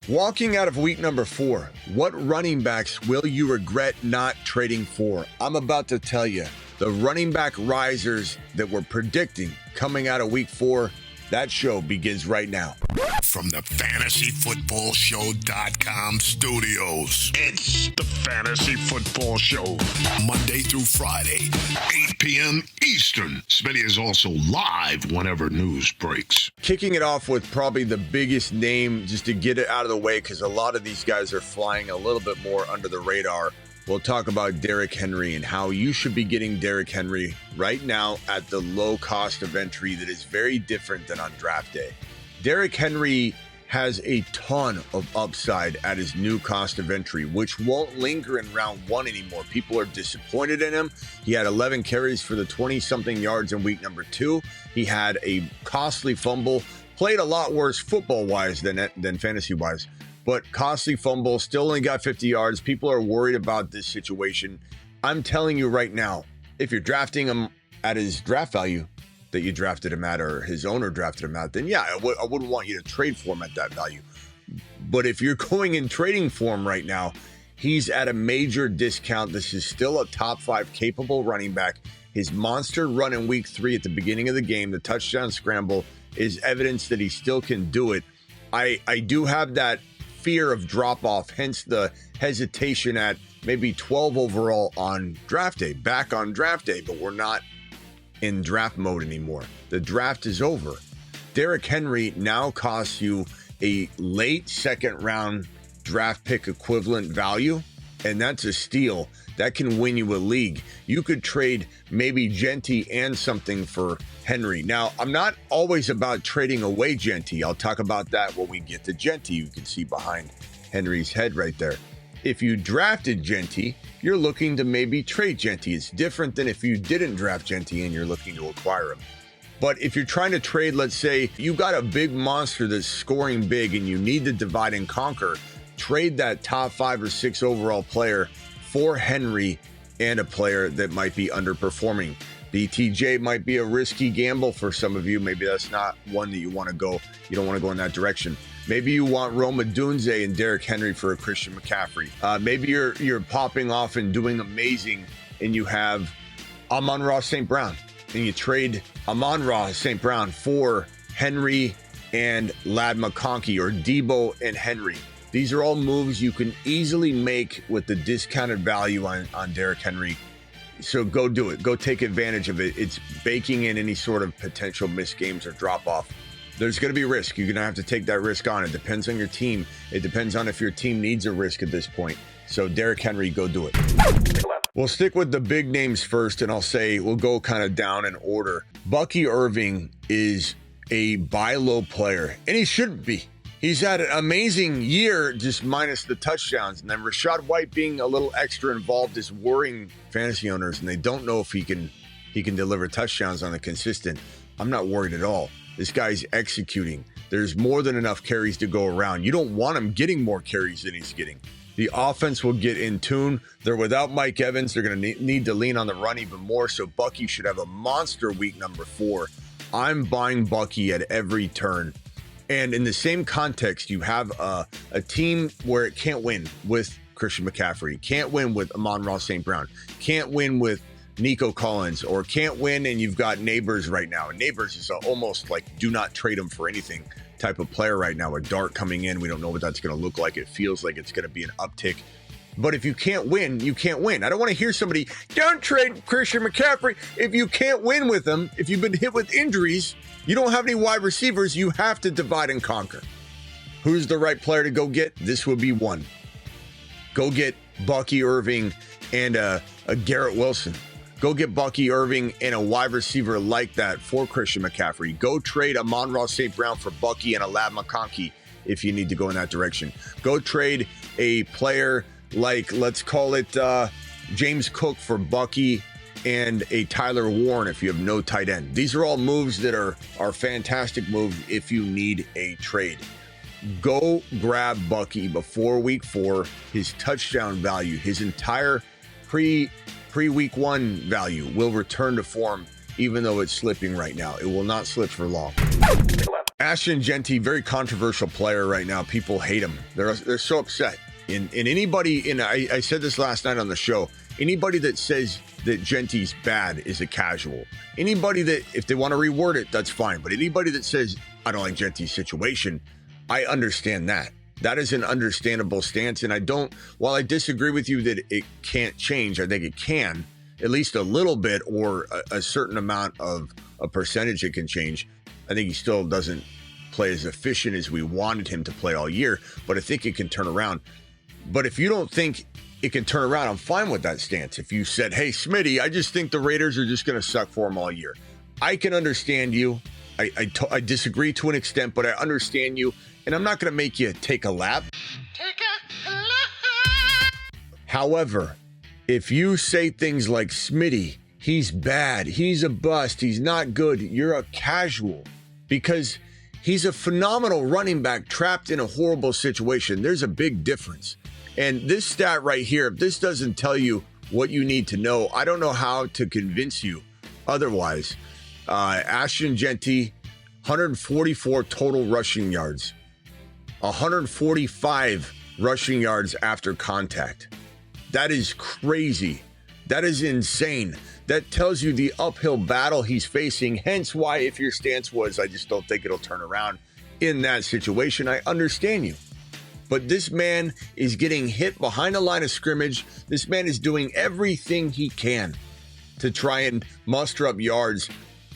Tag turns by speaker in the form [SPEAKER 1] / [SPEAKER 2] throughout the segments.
[SPEAKER 1] Walking out of week number 4, what running backs will you regret not trading for? I'm about to tell you, the running back risers that we're predicting coming out of week 4, that show begins right now.
[SPEAKER 2] From the FantasyFootballShow.com studios, it's the Fantasy Football Show. Monday through Friday, 8 p.m. Eastern. Smitty is also live whenever news breaks.
[SPEAKER 1] Kicking it off with probably the biggest name, just to get it out of the way, because a lot of these guys are flying a little bit more under the radar. We'll talk about Derrick Henry and how you should be getting Derrick Henry right now at the low cost of entry that is very different than on draft day. Derrick Henry has a ton of upside at his new cost of entry, which won't linger in round 1 anymore. People are disappointed in him. He had 11 carries for the 20-something yards in week number 2. He had a costly fumble, played a lot worse football-wise than fantasy-wise, but costly fumble, still only got 50 yards. People are worried about this situation. I'm telling you right now, if you're drafting him at his draft value that you drafted him at, or his owner drafted him at, then yeah, I wouldn't want you to trade for him at that value. But if you're going in trading for him right now, he's at a major discount. This is still a top 5 capable running back. His monster run in week 3 at the beginning of the game, the touchdown scramble, is evidence that he still can do it. I do have that fear of drop off, hence the hesitation at maybe 12 overall on draft day, back on draft day, but we're not in draft mode anymore. The draft is over. Derrick Henry now costs you a late second round draft pick equivalent value, and that's a steal. That can win you a league. You could trade maybe Jeanty and something for Henry. Now, I'm not always about trading away Jeanty. I'll talk about that when we get to Jeanty. You can see behind Henry's head right there. If you drafted Jeanty, you're looking to maybe trade Jeanty. It's different than if you didn't draft Jeanty and you're looking to acquire him. But if you're trying to trade, let's say you got a big monster that's scoring big and you need to divide and conquer, trade that top 5 or 6 overall player for Henry and a player that might be underperforming. BTJ might be a risky gamble for some of you. Maybe that's not one that you want to go. You don't want to go in that direction. Maybe you want Roma Dunze and Derrick Henry for a Christian McCaffrey. Maybe you're popping off and doing amazing, and you have Amon-Ra St. Brown, and you trade Amon-Ra St. Brown for Henry and Ladd McConkey, or Debo and Henry. These are all moves you can easily make with the discounted value on Derrick Henry. So go do it. Go take advantage of it. It's baking in any sort of potential missed games or drop off. There's going to be risk. You're going to have to take that risk on. It depends on your team. It depends on if your team needs a risk at this point. So Derrick Henry, go do it. We'll stick with the big names first, and I'll say we'll go kind of down in order. Bucky Irving is a buy low player, and he shouldn't be. He's had an amazing year, just minus the touchdowns. And then Rachaad White being a little extra involved is worrying fantasy owners, and they don't know if he can deliver touchdowns on a consistent. I'm not worried at all. This guy's executing. There's more than enough carries to go around. You don't want him getting more carries than he's getting. The offense will get in tune. They're without Mike Evans. They're going to need to lean on the run even more. So Bucky should have a monster week number 4. I'm buying Bucky at every turn. And in the same context, you have a team where it can't win with Christian McCaffrey, can't win with Amon-Ra St. Brown, can't win with Nico Collins, or can't win and you've got Neighbors right now. And Neighbors is almost like do not trade him for anything type of player right now. A dart coming in. We don't know what that's going to look like. It feels like it's going to be an uptick. But if you can't win, you can't win. I don't want to hear somebody, don't trade Christian McCaffrey. If you can't win with him, if you've been hit with injuries, you don't have any wide receivers, you have to divide and conquer. Who's the right player to go get? This would be one. Go get Bucky Irving and a Garrett Wilson. Go get Bucky Irving and a wide receiver like that for Christian McCaffrey. Go trade Amon-Ra St. Brown for Bucky and a Ladd McConkey if you need to go in that direction. Go trade a player like, let's call it James Cook for Bucky and a Tyler Warren if you have no tight end. These are all moves that are fantastic moves if you need a trade. Go grab Bucky before week 4. His touchdown value, his entire pre-week 1 value will return to form, even though it's slipping right now. It will not slip for long. Ashton Jeanty, very controversial player right now. People hate him. They're so upset. And anybody, I said this last night on the show, anybody that says that Jeanty's bad is a casual. Anybody that, if they want to reword it, that's fine. But anybody that says, I don't like Jeanty's situation, I understand that. That is an understandable stance. And while I disagree with you that it can't change, I think it can, at least a little bit, or a certain amount of a percentage it can change. I think he still doesn't play as efficient as we wanted him to play all year, but I think it can turn around. But if you don't think it can turn around, I'm fine with that stance. If you said, hey, Smitty, I just think the Raiders are just going to suck for him all year, I can understand you. I disagree to an extent, but I understand you, and I'm not going to make you take a lap. However, if you say things like, Smitty, he's bad, he's a bust, he's not good, you're a casual, because he's a phenomenal running back trapped in a horrible situation. There's a big difference. And this stat right here, if this doesn't tell you what you need to know, I don't know how to convince you otherwise. Ashton Jeanty, 144 total rushing yards, 145 rushing yards after contact. That is crazy. That is insane. That tells you the uphill battle he's facing. Hence why, if your stance was, I just don't think it'll turn around in that situation, I understand you. But this man is getting hit behind the line of scrimmage. This man is doing everything he can to try and muster up yards,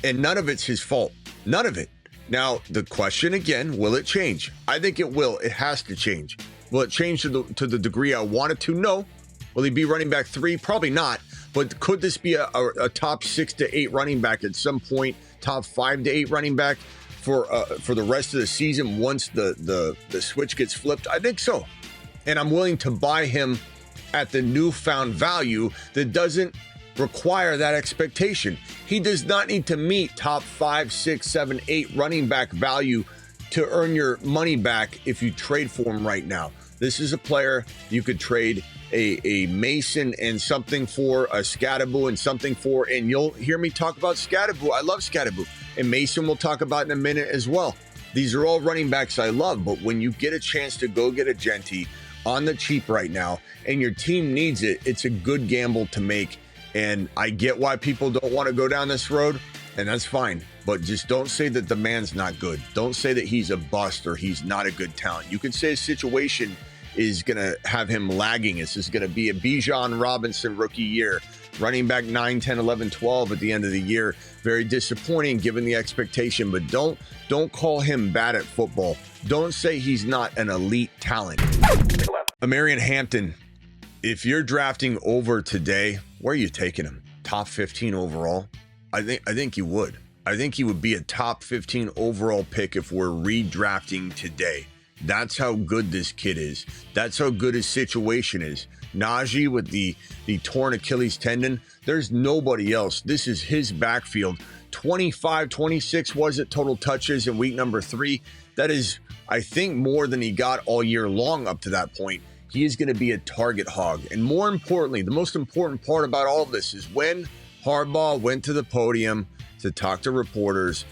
[SPEAKER 1] and none of it's his fault. None of it. Now, the question again, will it change? I think it will. It has to change. Will it change to the degree I want it to? No. Will he be running back 3? Probably not. But could this be a top 6 to 8 running back at some point? Top 5 to 8 running back for the rest of the season once the switch gets flipped? I think so. And I'm willing to buy him at the newfound value that doesn't require that expectation. He does not need to meet top 5, 6, 7, 8 running back value to earn your money back if you trade for him right now. This is a player you could trade a Mason and something for, a Skattebo and something for, and you'll hear me talk about Skattebo. I love Skattebo. And Mason we'll talk about in a minute as well. These are all running backs I love, but when you get a chance to go get a Jeanty on the cheap right now and your team needs it, it's a good gamble to make. And I get why people don't want to go down this road, and that's fine. But just don't say that the man's not good. Don't say that he's a bust or he's not a good talent. You could say his situation is going to have him lagging. This is going to be a Bijan Robinson rookie year. Running back 9, 10, 11, 12 at the end of the year. Very disappointing given the expectation, but don't call him bad at football. Don't say he's not an elite talent. Amarian Hampton, if you're drafting over today, where are you taking him? Top 15 overall? I think you would. I think he would be a top 15 overall pick if we're redrafting today. That's how good this kid is. That's how good his situation is. Najee with the torn Achilles tendon. There's nobody else. This is his backfield. 25, 26 was it total touches in week number 3. That is, I think, more than he got all year long up to that point. He is going to be a target hog. And more importantly, the most important part about all of this is when Harbaugh went to the podium to talk to reporters,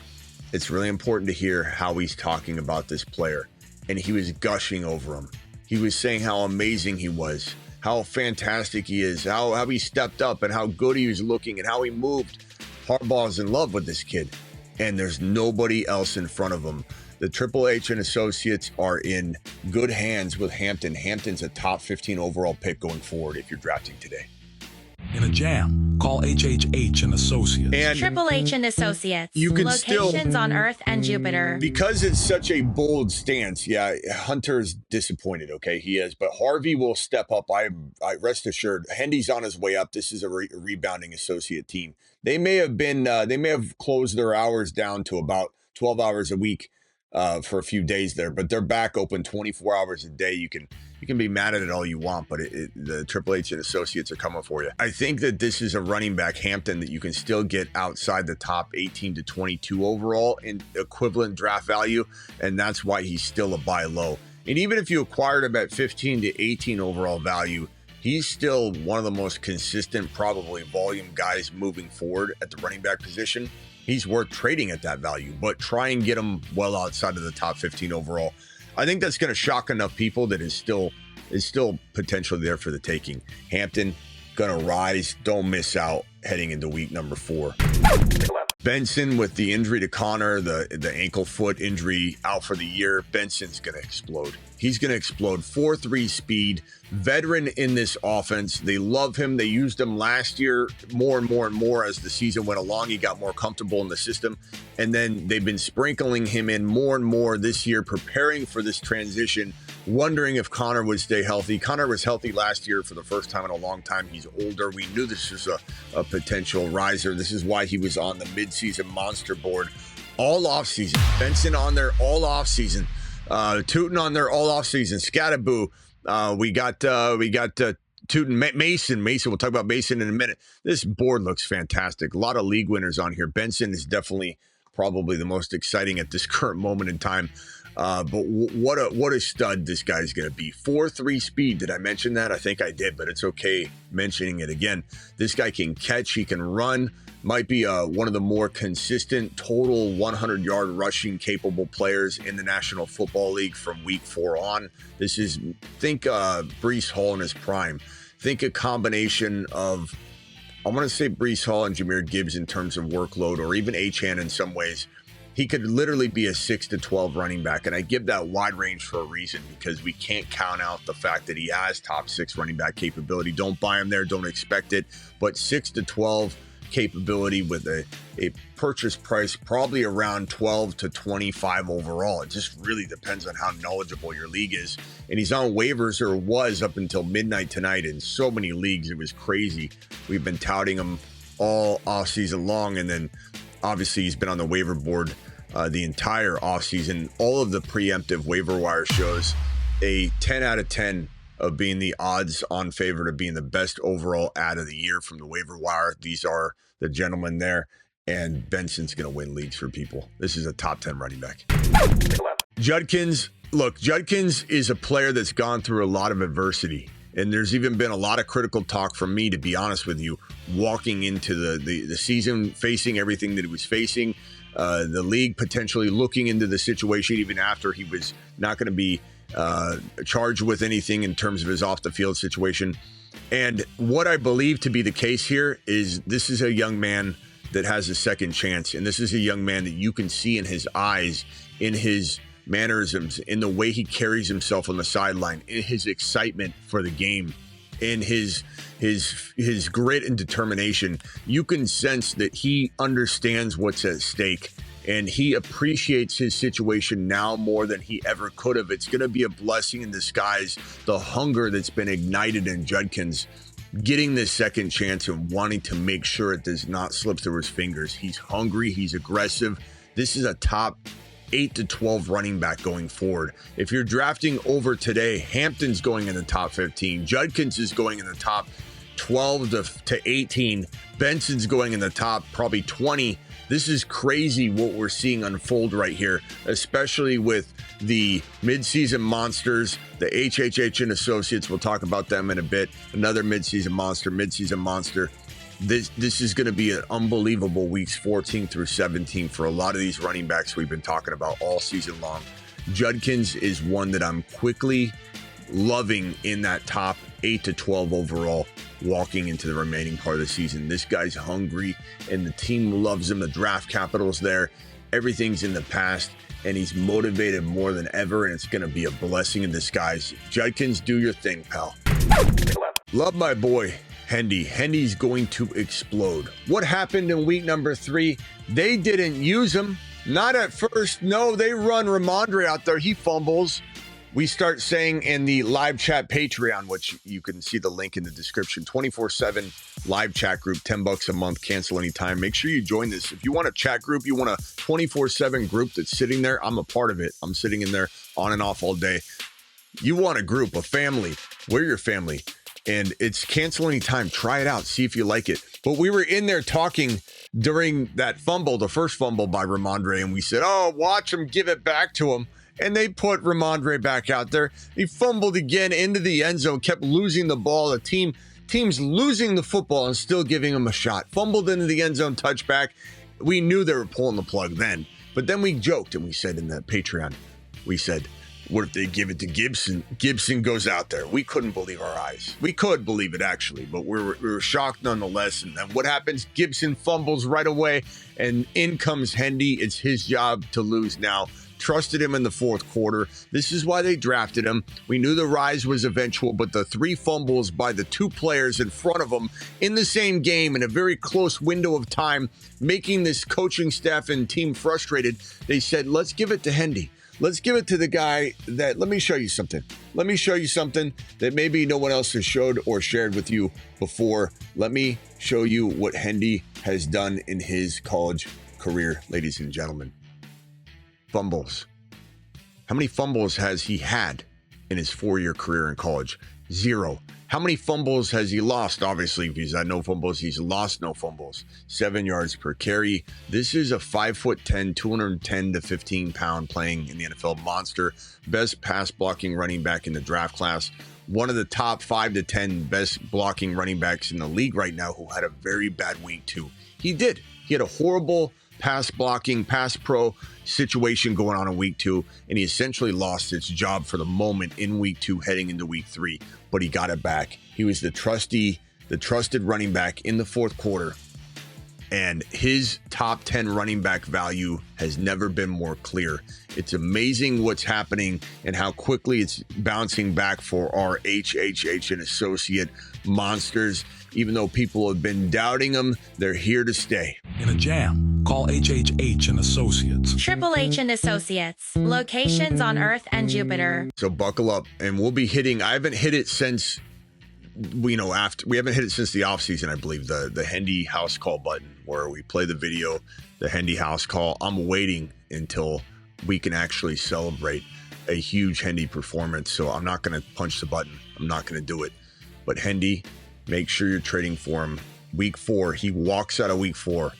[SPEAKER 1] it's really important to hear how he's talking about this player. And he was gushing over him. He was saying how amazing he was, how fantastic he is, how he stepped up and how good he was looking and how he moved. Harbaugh's in love with this kid, and there's nobody else in front of him. The Triple H and Associates are in good hands with Hampton. Hampton's a top 15 overall pick going forward if you're drafting today.
[SPEAKER 3] In a jam, call HHH and Associates.
[SPEAKER 1] And
[SPEAKER 4] Triple H and Associates.
[SPEAKER 1] You can
[SPEAKER 4] locations on Earth and Jupiter.
[SPEAKER 1] Because it's such a bold stance, yeah, Hunter's disappointed, okay? He is. But Harvey will step up. I rest assured. Hendy's on his way up. This is a rebounding associate team. They may have closed their hours down to about 12 hours a week for a few days there, but they're back open 24 hours a day. You can be mad at it all you want, but the Triple H and Associates are coming for you. I think that this is a running back, Hampton, that you can still get outside the top 18 to 22 overall in equivalent draft value, and that's why he's still a buy low. And even if you acquired him at 15 to 18 overall value, he's still one of the most consistent, probably volume guys moving forward at the running back position. he's worth trading at that value, but try and get him well outside of the top 15 overall. I think that's going to shock enough people that is still potentially there for the taking. Hampton going to rise. Don't miss out heading into week number 4. Benson with the injury to Connor, the ankle foot injury, out for the year. Benson's going to explode. He's going to explode. 4.3 speed, veteran in this offense. They love him. They used him last year more and more and more as the season went along. He got more comfortable in the system. And then they've been sprinkling him in more and more this year, preparing for this transition, wondering if Connor would stay healthy. Connor was healthy last year for the first time in a long time. He's older. We knew this was a potential riser. This is why he was on the midseason monster board all offseason. Benson on there all offseason. Tuten on there all offseason. Skattebo. We got Tuten, Mason. We'll talk about Mason in a minute. This board looks fantastic. A lot of league winners on here. Benson is definitely probably the most exciting at this current moment in time. But what a stud this guy's going to be. 4.3 speed. Did I mention that? I think I did, but it's okay mentioning it again. This guy can catch. He can run. Might be one of the more consistent total 100-yard rushing capable players in the National Football League from week 4 on. Think Breece Hall in his prime. Think a combination of, I'm going to say Breece Hall and Jahmyr Gibbs in terms of workload, or even Achane in some ways. He could literally be a 6 to 12 running back. And I give that wide range for a reason, because we can't count out the fact that he has top 6 running back capability. Don't buy him there. Don't expect it. But 6 to 12 capability with a purchase price probably around 12 to 25 overall. It just really depends on how knowledgeable your league is. And he's on waivers, or was up until midnight tonight in so many leagues. It was crazy. We've been touting him all offseason long. And then obviously he's been on the waiver board the entire offseason. All of the preemptive waiver wire shows a 10 out of 10 of being the odds on favor to being the best overall ad of the year from the waiver wire. These are the gentlemen there, and Benson's going to win leagues for people. This is a top 10 running back. Judkins, look, Judkins is a player that's gone through a lot of adversity, and there's even been a lot of critical talk from me, to be honest with you, walking into the season, facing everything that he was facing, the league potentially looking into the situation even after he was not going to be charged with anything in terms of his off the field situation. And what I believe to be the case here is this is a young man that has a second chance. And this is a young man that you can see in his eyes, in his mannerisms, in the way he carries himself on the sideline, in his excitement for the game, in his grit and determination. You can sense that he understands what's at stake, and he appreciates his situation now more than he ever could have. It's going to be a blessing in disguise, the hunger that's been ignited in Judkins, getting this second chance and wanting to make sure it does not slip through his fingers. He's hungry. He's aggressive. This is a top 8 to 12 running back going forward. If you're drafting over today, Hampton's going in the top 15. Judkins is going in the top 12 to 18. Benson's going in the top probably 20. This is crazy what we're seeing unfold right here, especially with the midseason monsters, the HHH and Associates. We'll talk about them in a bit. Another midseason monster. This is going to be an unbelievable weeks 14 through 17 for a lot of these running backs we've been talking about all season long. Judkins is one that I'm quickly loving in that top 8 to 12 overall walking into the remaining part of the season. This guy's hungry and the team loves him. The draft capital's there. Everything's in the past and he's motivated more than ever, and it's going to be a blessing in disguise. Judkins, do your thing, pal. Love my boy Hendy. Hendy's going to explode. What happened in week number 3? They didn't use him. Not at first. No, they run Ramondre out there. He fumbles. We start saying in the live chat Patreon, which you can see the link in the description, 24/7 live chat group, $10 a month, cancel anytime. Make sure you join this. If you want a chat group, you want a 24/7 group that's sitting there, I'm a part of it. I'm sitting in there on and off all day. You want a group, a family. We're your family. And it's cancel anytime. Try it out. See if you like it. But we were in there talking during that fumble, the first fumble by Ramondre, and we said, oh, watch him give it back to him. And they put Ramondre back out there. He fumbled again into the end zone, kept losing the ball. The team's losing the football and still giving him a shot. Fumbled into the end zone, touchback. We knew they were pulling the plug then, but then we joked and we said in the Patreon, we said, what if they give it to Gibson? Gibson goes out there. We couldn't believe our eyes. We could believe it, actually, but we were shocked nonetheless. And then what happens? Gibson fumbles right away, and in comes Hendy. It's his job to lose now. Trusted him in the fourth quarter. This is why they drafted him. We knew the rise was eventual, but the 3 fumbles by the 2 players in front of him in the same game in a very close window of time, making this coaching staff and team frustrated. They said, let's give it to Hendy. Let's give it to the guy that, let me show you something. Let me show you something that maybe no one else has showed or shared with you before. Let me show you what Hendy has done in his college career, ladies and gentlemen. Fumbles. How many fumbles has he had in his 4-year career in college? 0. How many fumbles has he lost? Obviously, if he's had no fumbles, he's lost no fumbles. 7 yards per carry. This is a 5'10", 210 to 15 pound playing in the NFL monster. Best pass blocking running back in the draft class. One of the top 5 to 10 best blocking running backs in the league right now, who had a very bad week 2. He did. He had a horrible pass blocking, pass pro situation going on in week 2, and he essentially lost his job for the moment in week 2 heading into week 3, but he got it back. He was the trusted running back in the fourth quarter, and his top 10 running back value has never been more clear. It's amazing what's happening and how quickly it's bouncing back for our HHH and associate monsters. Even though people have been doubting them, they're here to stay.
[SPEAKER 3] In a jam, call HHH and Associates.
[SPEAKER 4] Triple H and Associates. Locations on Earth and Jupiter.
[SPEAKER 1] So buckle up, and we'll be hitting. I haven't hit it since we haven't hit it since the offseason, I believe, the Hendy house call button where we play the video, the Hendy house call. I'm waiting until we can actually celebrate a huge Hendy performance. So I'm not going to punch the button. I'm not going to do it. But Hendy, make sure you're trading for him. Week 4, he walks out of week 4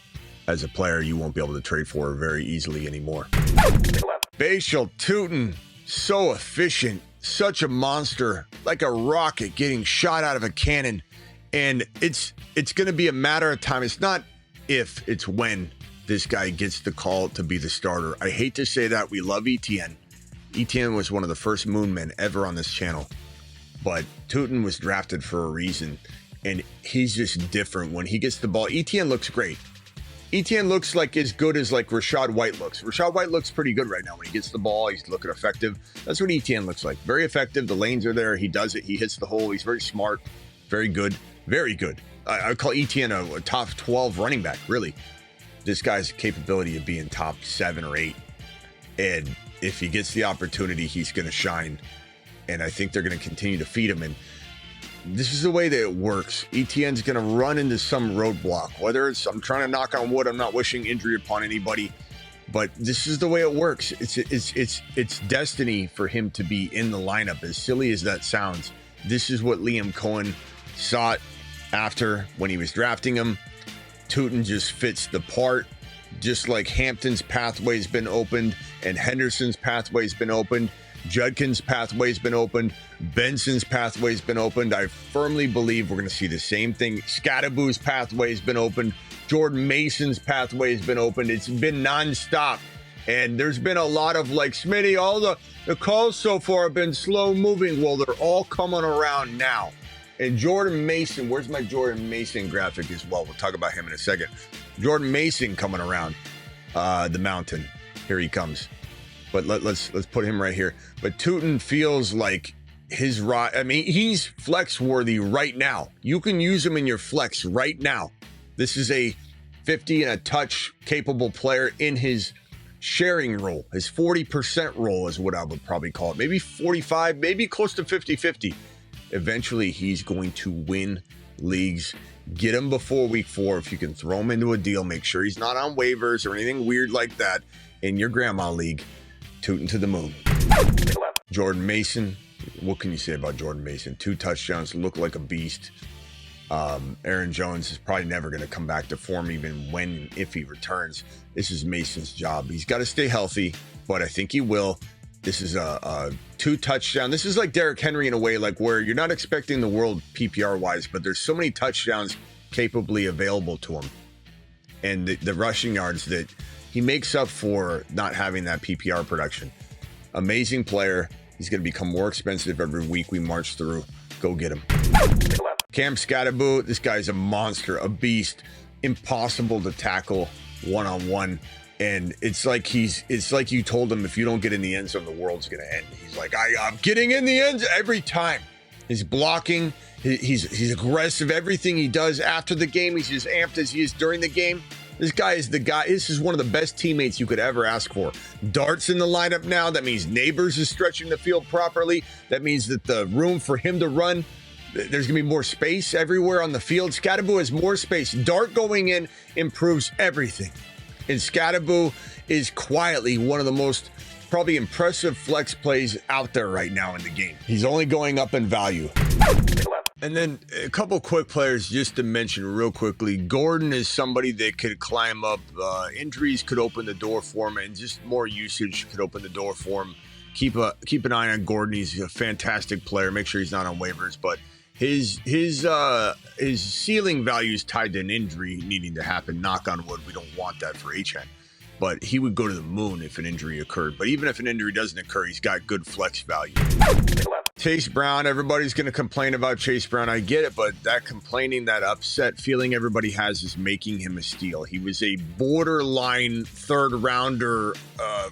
[SPEAKER 1] as a player you won't be able to trade for very easily anymore. Facial Tuten, so efficient, such a monster, like a rocket getting shot out of a cannon. And it's going to be a matter of time. It's not if, it's when this guy gets the call to be the starter. I hate to say that. We love Etienne. Etienne was one of the first moon men ever on this channel. But Tuten was drafted for a reason, and he's just different. When he gets the ball, Etienne looks great. Etienne looks like as good as like Rachaad White looks. Rachaad White looks pretty good right now. When he gets the ball, he's looking effective. That's what Etienne looks like. Very effective. The lanes are there. He does it. He hits the hole. He's very smart. Very good. Very good. I call Etienne a top 12 running back, really. This guy's capability of being top 7 or 8. And if he gets the opportunity, he's going to shine. And I think they're going to continue to feed him. And this is the way that it works. Etienne's going to run into some roadblock. Whether it's, I'm trying to knock on wood, I'm not wishing injury upon anybody, but this is the way it works. It's destiny for him to be in the lineup. As silly as that sounds, this is what Liam Cohen sought after when he was drafting him. Tuten just fits the part. Just like Hampton's pathway's been opened and Henderson's pathway's been opened. Judkins' pathway's been opened. Benson's pathway's been opened. I firmly believe we're going to see the same thing. Skattebo's pathway's been opened. Jordan Mason's pathway's been opened. It's been nonstop. And there's been a lot of like, Smitty, all the calls so far have been slow moving. Well, they're all coming around now. And Jordan Mason, where's my Jordan Mason graphic as well? We'll talk about him in a second. Jordan Mason coming around the mountain. Here he comes. But let's put him right here. But Tuten feels like his he's flex worthy right now. You can use him in your flex right now. This is a 50 and a touch capable player in his sharing role. His 40% role is what I would probably call it. Maybe 45, maybe close to 50-50. Eventually, he's going to win leagues. Get him before week 4. If you can throw him into a deal, make sure he's not on waivers or anything weird like that in your grandma league. Tuten to the moon. Jordan Mason. What can you say about Jordan Mason? 2 touchdowns, look like a beast. Aaron Jones is probably never going to come back to form, even if he returns. This is Mason's job. He's got to stay healthy, but I think he will. This is a 2 touchdown. This is like Derrick Henry in a way, like where you're not expecting the world PPR wise, but there's so many touchdowns capably available to him. and the rushing yards that he makes up for not having that PPR production. Amazing player. He's going to become more expensive every week we march through. Go get him. Cam Skattebo, this guy's a monster, a beast, impossible to tackle one-on-one. And it's like you told him, if you don't get in the end zone, the world's going to end. He's like, I'm getting in the end every time. He's blocking. He's aggressive. Everything he does after the game, he's as amped as he is during the game. This guy is the guy. This is one of the best teammates you could ever ask for. Dart's in the lineup now. That means Neighbors is stretching the field properly. That means that the room for him to run, there's going to be more space everywhere on the field. Skattebo has more space. Dart going in improves everything. And Skattebo is quietly one of the most probably impressive flex plays out there right now in the game. He's only going up in value. And then a couple quick players just to mention real quickly. Gordon is somebody that could climb up. Injuries could open the door for him, and just more usage could open the door for him. Keep an eye on Gordon. He's a fantastic player. Make sure he's not on waivers, but his ceiling value is tied to an injury needing to happen. Knock on wood, we don't want that for HN. But he would go to the moon if an injury occurred. But even if an injury doesn't occur, he's got good flex value. Chase Brown, everybody's going to complain about Chase Brown. I get it, but that complaining, that upset feeling everybody has is making him a steal. He was a borderline third rounder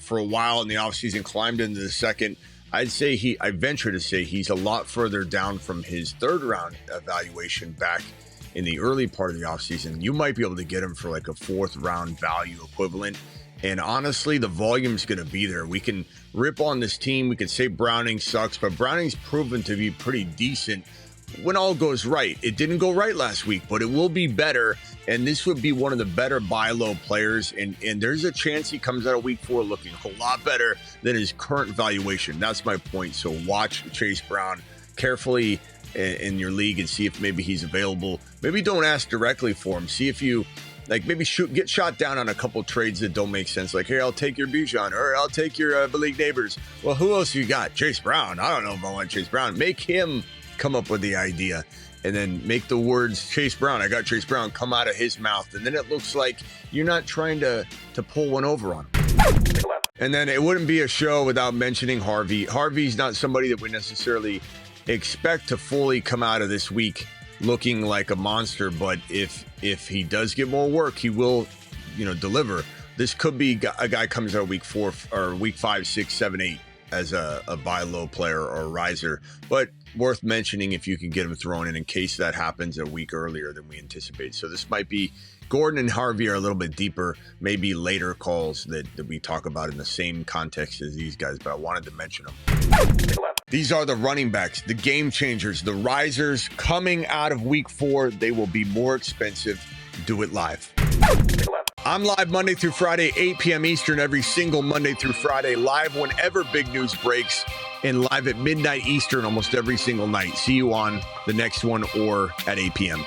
[SPEAKER 1] for a while in the offseason, climbed into the second. I venture to say he's a lot further down from his third round evaluation back in the early part of the offseason. You might be able to get him for like a fourth round value equivalent. And honestly, the volume's going to be there. We can rip on this team. We can say Browning sucks, but Browning's proven to be pretty decent when all goes right. It didn't go right last week, but it will be better. And this would be one of the better buy low players. And there's a chance he comes out of week 4 looking a lot better than his current valuation. That's my point. So watch Chase Brown carefully in your league and see if maybe he's available. Maybe don't ask directly for him. See if you maybe get shot down on a couple trades that don't make sense. Like, here, I'll take your Bijan, or I'll take your Malik Neighbors. Well, who else you got? Chase Brown. I don't know if I want Chase Brown. Make him come up with the idea, and then make the words Chase Brown, I got Chase Brown, come out of his mouth. And then it looks like you're not trying to pull one over on him. And then it wouldn't be a show without mentioning Harvey. Harvey's not somebody that we necessarily expect to fully come out of this week looking like a monster, but if he does get more work, he will, deliver. This could be a guy comes out week 4 or week 5, 6, 7, 8 as a buy low player or a riser, but worth mentioning if you can get him thrown in case that happens a week earlier than we anticipate. So this might be Gordon and Harvey are a little bit deeper, maybe later calls that we talk about in the same context as these guys, but I wanted to mention them. These are the running backs, the game changers, the risers coming out of week 4. They will be more expensive. Do it live. I'm live Monday through Friday, 8 p.m. Eastern, every single Monday through Friday, live whenever big news breaks, and live at midnight Eastern almost every single night. See you on the next one or at 8 p.m.